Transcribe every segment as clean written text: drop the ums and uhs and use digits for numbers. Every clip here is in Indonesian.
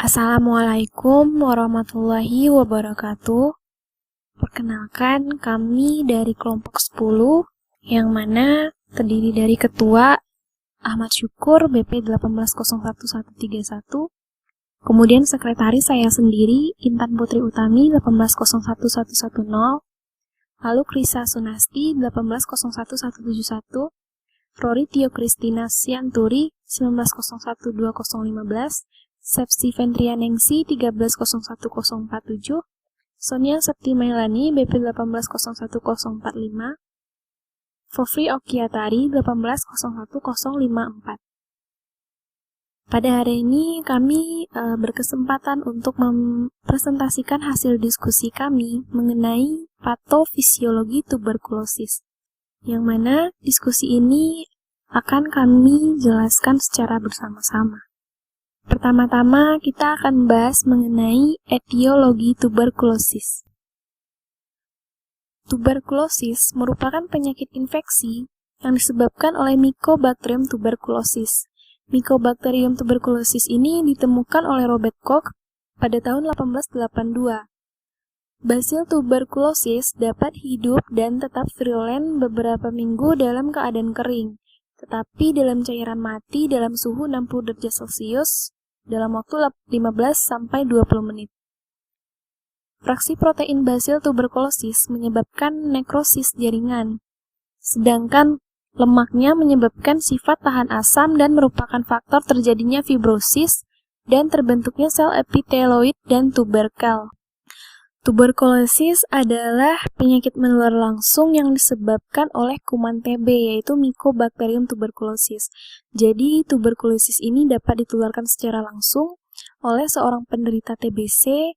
Assalamualaikum warahmatullahi wabarakatuh. Perkenalkan, kami dari kelompok 10 yang mana terdiri dari Ketua Ahmad Syukur BP 1801131, kemudian Sekretaris saya sendiri Intan Putri Utami 1801110, lalu Krisa Sunasti 1801171, Rory Tio Kristina Sianturi 1901215, Sepsi Vendrianingsi 1301047, Sonia Septi Mailani BP 1801045, Fofri Okiatari 1801054. Pada hari ini kami berkesempatan untuk mempresentasikan hasil diskusi kami mengenai patofisiologi tuberkulosis, yang mana diskusi ini akan kami jelaskan secara bersama-sama. Pertama-tama kita akan bahas mengenai etiologi tuberkulosis. Tuberkulosis merupakan penyakit infeksi yang disebabkan oleh Mycobacterium tuberculosis. Mycobacterium tuberculosis ini ditemukan oleh Robert Koch pada tahun 1882. Basil tuberkulosis dapat hidup dan tetap virulen beberapa minggu dalam keadaan kering, tetapi dalam cairan mati dalam suhu 60 derajat Celcius dalam waktu 15-20 menit. Fraksi protein basil tuberkulosis menyebabkan nekrosis jaringan, sedangkan lemaknya menyebabkan sifat tahan asam dan merupakan faktor terjadinya fibrosis dan terbentuknya sel epiteloid dan tuberkel. Tuberkulosis adalah penyakit menular langsung yang disebabkan oleh kuman TB, yaitu Mycobacterium tuberculosis. Jadi, tuberkulosis ini dapat ditularkan secara langsung oleh seorang penderita TBC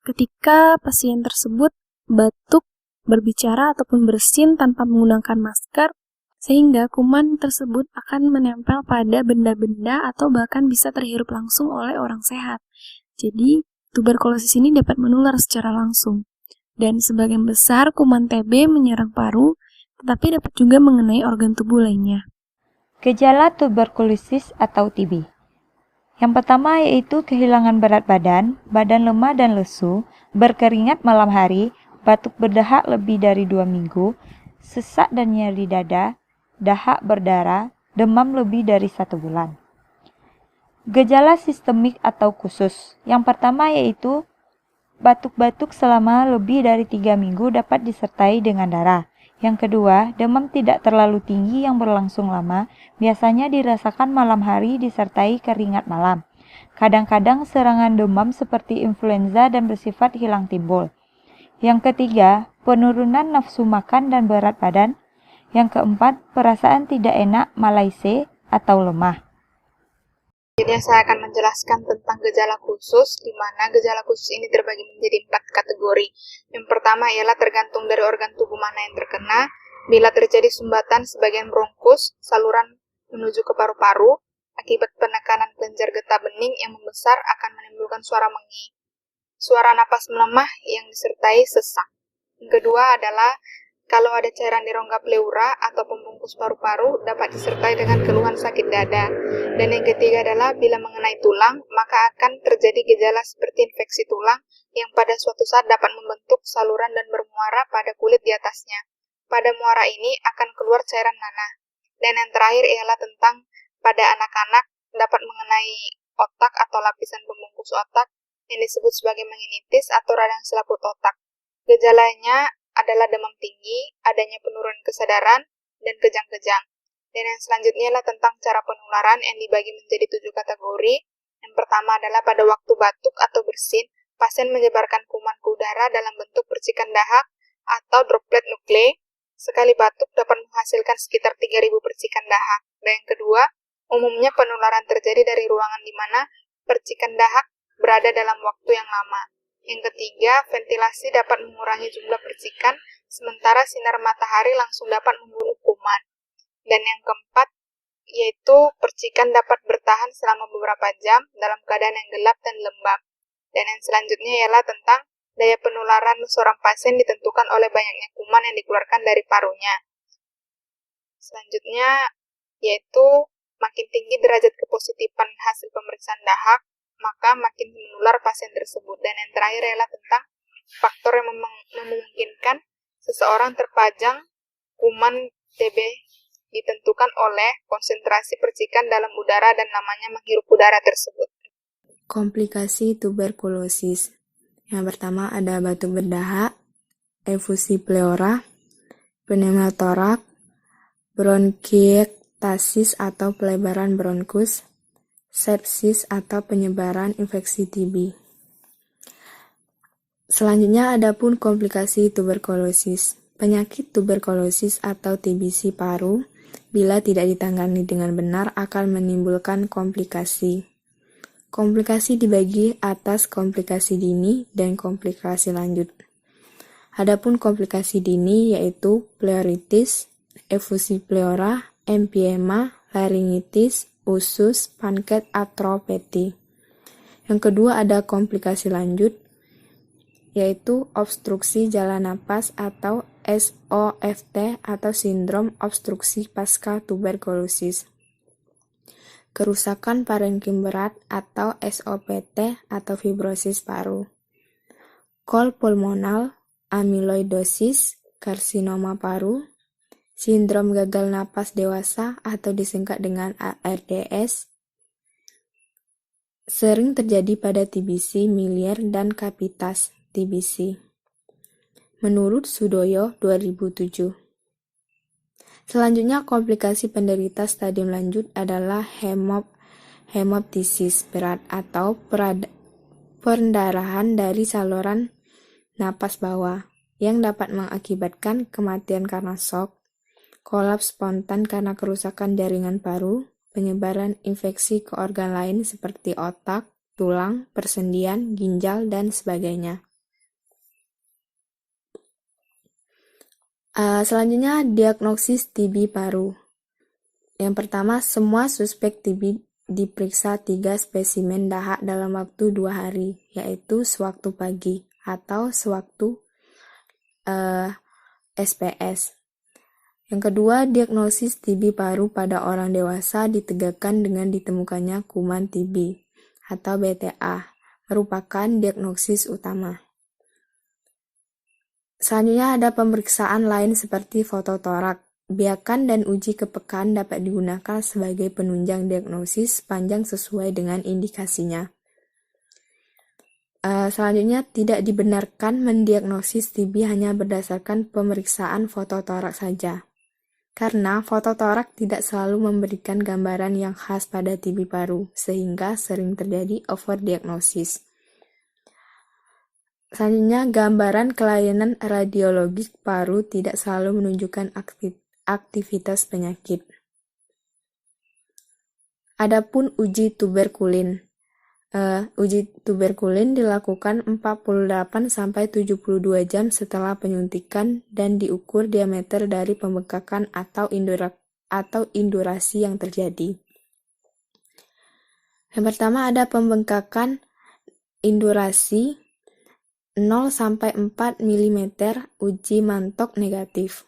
ketika pasien tersebut batuk, berbicara, ataupun bersin tanpa menggunakan masker, sehingga kuman tersebut akan menempel pada benda-benda atau bahkan bisa terhirup langsung oleh orang sehat. Jadi, tuberkulosis ini dapat menular secara langsung, dan sebagian besar kuman TB menyerang paru, tetapi dapat juga mengenai organ tubuh lainnya. Gejala tuberkulosis atau TB. Yang pertama yaitu kehilangan berat badan, badan lemah dan lesu, berkeringat malam hari, batuk berdahak lebih dari 2 minggu, sesak dan nyeri dada, dahak berdarah, demam lebih dari 1 bulan. Gejala sistemik atau khusus. Yang pertama yaitu batuk-batuk selama lebih dari 3 minggu dapat disertai dengan darah. Yang kedua, demam tidak terlalu tinggi yang berlangsung lama, biasanya dirasakan malam hari disertai keringat malam. Kadang-kadang serangan demam seperti influenza dan bersifat hilang timbul. Yang ketiga, penurunan nafsu makan dan berat badan. Yang keempat, perasaan tidak enak, malaise atau lemah. Jadi saya akan menjelaskan tentang gejala khusus, di mana gejala khusus ini terbagi menjadi 4 kategori. Yang pertama ialah tergantung dari organ tubuh mana yang terkena. Bila terjadi sumbatan sebagian bronkus, saluran menuju ke paru-paru, akibat penekanan kelenjar getah bening yang membesar akan menimbulkan suara mengi. Suara napas melemah yang disertai sesak. Yang kedua adalah kalau ada cairan di rongga pleura atau pembungkus paru-paru dapat disertai dengan keluhan sakit dada. Dan yang ketiga adalah bila mengenai tulang, maka akan terjadi gejala seperti infeksi tulang yang pada suatu saat dapat membentuk saluran dan bermuara pada kulit di atasnya. Pada muara ini akan keluar cairan nanah. Dan yang terakhir ialah tentang pada anak-anak dapat mengenai otak atau lapisan pembungkus otak yang disebut sebagai meningitis atau radang selaput otak. Gejalanya adalah demam tinggi, adanya penurunan kesadaran, dan kejang-kejang. Dan yang selanjutnya adalah tentang cara penularan yang dibagi menjadi 7 kategori. Yang pertama adalah pada waktu batuk atau bersin, pasien menyebarkan kuman ke udara dalam bentuk percikan dahak atau droplet nuklei. Sekali batuk dapat menghasilkan sekitar 3.000 percikan dahak. Dan yang kedua, umumnya penularan terjadi dari ruangan di mana percikan dahak berada dalam waktu yang lama. Yang ketiga, ventilasi dapat mengurangi jumlah percikan, sementara sinar matahari langsung dapat membunuh kuman. Dan yang keempat, yaitu percikan dapat bertahan selama beberapa jam dalam keadaan yang gelap dan lembab. Dan yang selanjutnya ialah tentang daya penularan seorang pasien ditentukan oleh banyaknya kuman yang dikeluarkan dari parunya. Selanjutnya, yaitu makin tinggi derajat kepositifan hasil pemeriksaan dahak, maka makin menular pasien tersebut. Dan yang terakhir adalah tentang faktor yang memungkinkan seseorang terpajang kuman TB ditentukan oleh konsentrasi percikan dalam udara dan namanya menghirup udara tersebut. Komplikasi tuberkulosis. Yang pertama ada batuk berdahak, efusi pleura, pneumotorak, bronkiektasis atau pelebaran bronkus, sepsis atau penyebaran infeksi TB. Selanjutnya ada pun komplikasi tuberkulosis. Penyakit tuberkulosis atau TBC paru bila tidak ditangani dengan benar akan menimbulkan komplikasi. Komplikasi dibagi atas komplikasi dini dan komplikasi lanjut. Adapun komplikasi dini yaitu pleuritis, efusi pleura, emphysema, laringitis, usus, panket atropati. Yang kedua ada komplikasi lanjut yaitu obstruksi jalan napas atau SOFT atau sindrom obstruksi pasca tuberkulosis. Kerusakan parenkim berat atau SOPT atau fibrosis paru. Col pulmonal, amyloidosis, karsinoma paru, sindrom gagal napas dewasa atau disingkat dengan ARDS, sering terjadi pada TBC miliar dan capitas TBC. Menurut Sudoyo 2007. Selanjutnya komplikasi penderita stadium lanjut adalah hemoptisis berat atau pendarahan dari saluran napas bawah yang dapat mengakibatkan kematian karena shock, kolaps spontan karena kerusakan jaringan paru, penyebaran infeksi ke organ lain seperti otak, tulang, persendian, ginjal, dan sebagainya. Selanjutnya, diagnosis TB paru. Yang pertama, semua suspek TB diperiksa 3 spesimen dahak dalam waktu 2 hari, yaitu sewaktu pagi atau sewaktu SPS. Yang kedua, diagnosis TB paru pada orang dewasa ditegakkan dengan ditemukannya kuman TB atau BTA, merupakan diagnosis utama. Selanjutnya ada pemeriksaan lain seperti fototorak. Biakan dan uji kepekaan dapat digunakan sebagai penunjang diagnosis sepanjang sesuai dengan indikasinya. Selanjutnya, tidak dibenarkan mendiagnosis TB hanya berdasarkan pemeriksaan fototorak saja. Karena fototorak tidak selalu memberikan gambaran yang khas pada TB paru, sehingga sering terjadi overdiagnosis. Selanjutnya, gambaran kelainan radiologik paru tidak selalu menunjukkan aktivitas penyakit. Adapun uji tuberkulin. Uji tuberkulin dilakukan 48-72 jam setelah penyuntikan dan diukur diameter dari pembengkakan atau indurasi yang terjadi. Yang pertama ada pembengkakan indurasi 0-4 mm uji mantok negatif.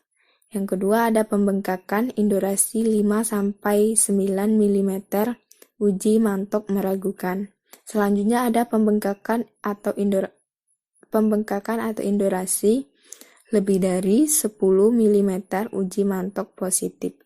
Yang kedua ada pembengkakan indurasi 5-9 mm uji mantok meragukan. Selanjutnya ada pembengkakan atau indurasi lebih dari 10 mm uji mantok positif.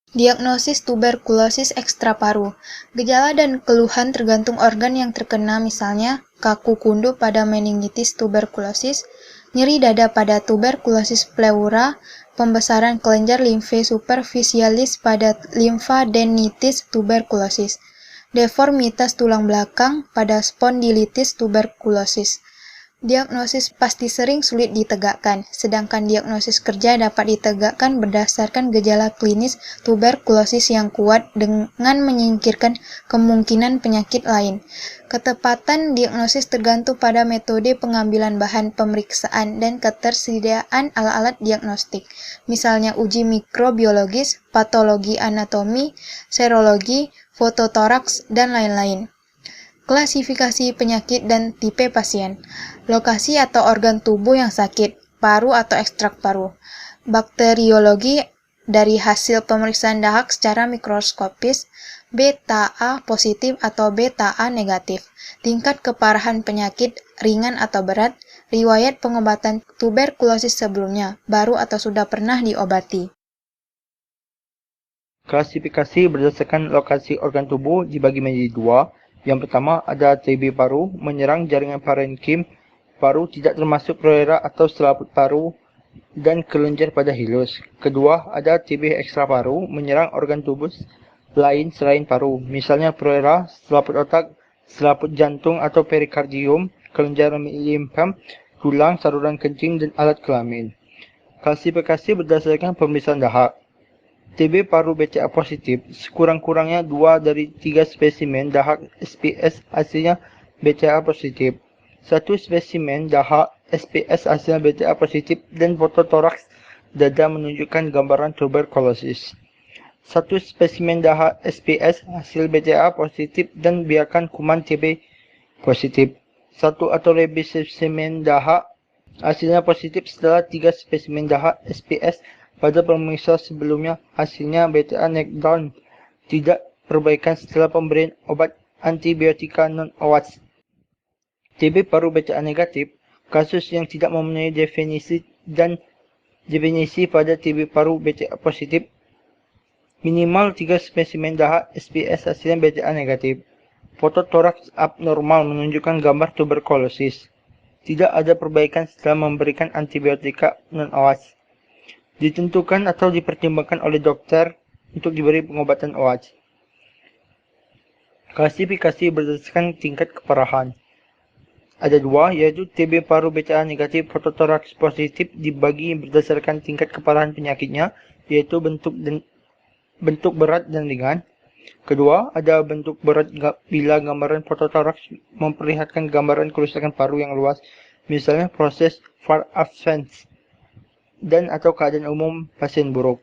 Diagnosis tuberkulosis ekstraparu. Gejala dan keluhan tergantung organ yang terkena, misalnya kaku kundup pada meningitis tuberkulosis, nyeri dada pada tuberkulosis pleura, pembesaran kelenjar limfe superficialis pada limfadenitis tuberkulosis, deformitas tulang belakang pada spondilitis tuberkulosis. Diagnosis pasti sering sulit ditegakkan, sedangkan diagnosis kerja dapat ditegakkan berdasarkan gejala klinis tuberkulosis yang kuat dengan menyingkirkan kemungkinan penyakit lain. Ketepatan diagnosis tergantung pada metode pengambilan bahan pemeriksaan dan ketersediaan alat-alat diagnostik, misalnya uji mikrobiologis, patologi anatomi, serologi, fototoraks, dan lain-lain. Klasifikasi penyakit dan tipe pasien. Lokasi atau organ tubuh yang sakit, paru atau ekstrak paru. Bakteriologi, dari hasil pemeriksaan dahak secara mikroskopis, beta A positif atau beta A negatif, tingkat keparahan penyakit ringan atau berat, riwayat pengobatan tuberkulosis sebelumnya, baru atau sudah pernah diobati. Klasifikasi berdasarkan lokasi organ tubuh dibagi menjadi dua. Yang pertama ada TB paru, menyerang jaringan parenkim paru, tidak termasuk pleura atau selaput paru dan kelenjar pada hilus. Kedua ada TB ekstra paru, menyerang organ tubuh lain selain paru, misalnya pleura, selaput otak, selaput jantung atau perikardium, kelenjar limfa, tulang, saluran kencing, dan alat kelamin. Klasifikasi berdasarkan pemeriksaan dahak. TB paru BCA positif, sekurang-kurangnya 2 dari 3 spesimen dahak SPS hasilnya BCA positif. 1 spesimen dahak SPS hasilnya BCA positif dan foto toraks dada menunjukkan gambaran tuberkulosis. 1 spesimen dahak SPS hasil BCA positif dan biarkan kuman TB positif. 1 atau lebih spesimen dahak hasilnya positif setelah 3 spesimen dahak SPS pada pemeriksaan sebelumnya hasilnya BCA knockdown, tidak perbaikan setelah pemberian obat antibiotika non-OATS. TB paru BCA negatif, kasus yang tidak memenuhi definisi pada TB paru BCA positif, minimal 3 spesimen dahak SPS hasilnya BCA negatif. Foto toraks abnormal menunjukkan gambar tuberkulosis. Tidak ada perbaikan setelah memberikan antibiotika non-OATS. Ditentukan atau dipertimbangkan oleh dokter untuk diberi pengobatan OATS. Klasifikasi berdasarkan tingkat keparahan. Ada dua, yaitu TB paru BCA negatif fototoraks positif dibagi berdasarkan tingkat keparahan penyakitnya, yaitu bentuk berat dan ringan. Kedua, ada bentuk berat bila gambaran fototoraks memperlihatkan gambaran kerusakan paru yang luas, misalnya proses far advance dan atau keadaan umum pasien buruk.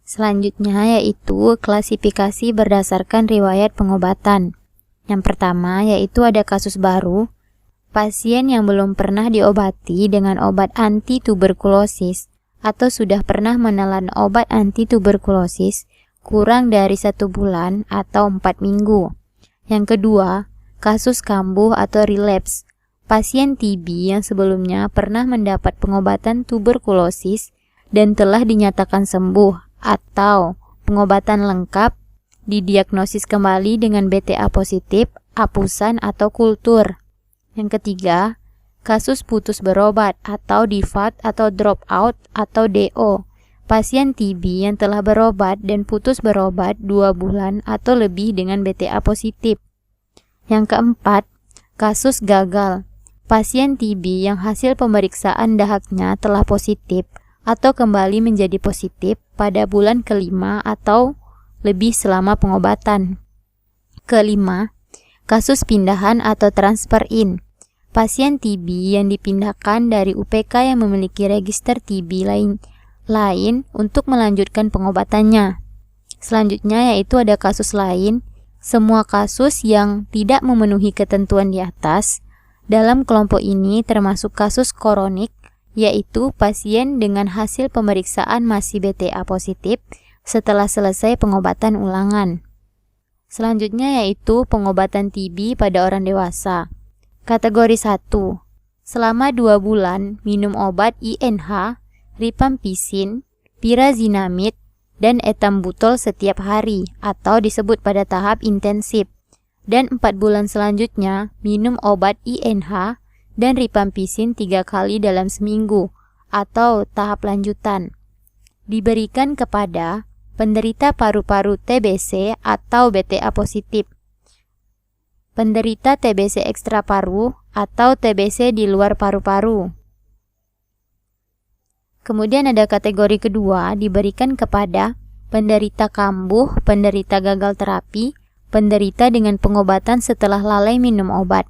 Selanjutnya yaitu klasifikasi berdasarkan riwayat pengobatan. Yang pertama yaitu ada kasus baru, pasien yang belum pernah diobati dengan obat anti-tuberkulosis atau sudah pernah menelan obat anti-tuberkulosis kurang dari 1 bulan atau 4 minggu. Yang kedua, kasus kambuh atau relapse. Pasien TB yang sebelumnya pernah mendapat pengobatan tuberkulosis dan telah dinyatakan sembuh atau pengobatan lengkap, didiagnosis kembali dengan BTA positif, apusan atau kultur. Yang ketiga, kasus putus berobat atau default atau drop out atau DO. Pasien TB yang telah berobat dan putus berobat 2 bulan atau lebih dengan BTA positif. Yang keempat, kasus gagal. Pasien TB yang hasil pemeriksaan dahaknya telah positif atau kembali menjadi positif pada bulan kelima atau lebih selama pengobatan. Kelima, kasus pindahan atau transfer in. Pasien TB yang dipindahkan dari UPK yang memiliki register TB lain untuk melanjutkan pengobatannya. Selanjutnya yaitu ada kasus lain, semua kasus yang tidak memenuhi ketentuan di atas. Dalam kelompok ini termasuk kasus koronik, yaitu pasien dengan hasil pemeriksaan masih BTA positif setelah selesai pengobatan ulangan. Selanjutnya yaitu pengobatan TB pada orang dewasa. Kategori 1. Selama 2 bulan minum obat INH, rifampicin, pyrazinamid, dan etambutol setiap hari atau disebut pada tahap intensif. Dan 4 bulan selanjutnya minum obat INH dan rifampicin 3 kali dalam seminggu atau tahap lanjutan. Diberikan kepada penderita paru-paru TBC atau BTA positif, penderita TBC ekstra paru atau TBC di luar paru-paru. Kemudian ada kategori kedua, diberikan kepada penderita kambuh, penderita gagal terapi, penderita dengan pengobatan setelah lalai minum obat.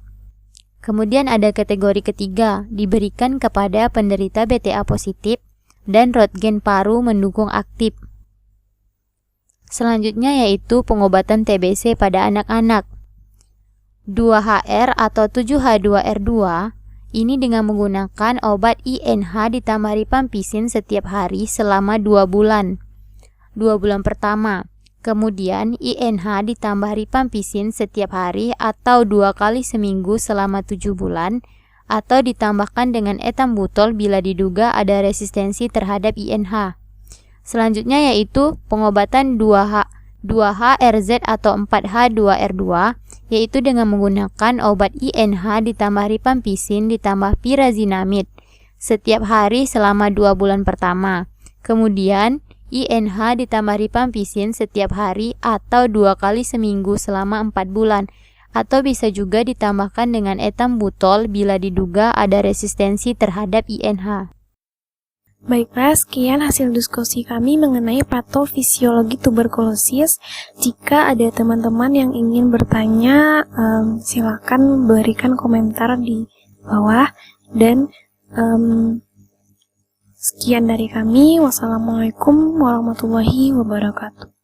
Kemudian ada kategori ketiga, diberikan kepada penderita BTA positif dan Röntgen paru mendukung aktif. Selanjutnya yaitu pengobatan TBC pada anak-anak. 2HR atau 7H2R2 ini dengan menggunakan obat INH ditambah rifampicin setiap hari selama 2 bulan. 2 bulan pertama. Kemudian INH ditambah rifampicin setiap hari atau 2 kali seminggu selama 7 bulan, atau ditambahkan dengan etambutol bila diduga ada resistensi terhadap INH. Selanjutnya yaitu pengobatan 2HRZ atau 4H2R2, yaitu dengan menggunakan obat INH ditambah rifampicin ditambah pyrazinamide setiap hari selama 2 bulan pertama. Kemudian INH ditambah rifampicin setiap hari atau 2 kali seminggu selama 4 bulan, atau bisa juga ditambahkan dengan etambutol bila diduga ada resistensi terhadap INH. Baiklah, sekian hasil diskusi kami mengenai patofisiologi tuberkulosis. Jika ada teman-teman yang ingin bertanya, silakan berikan komentar di bawah. Dan sekian dari kami. Wassalamualaikum warahmatullahi wabarakatuh.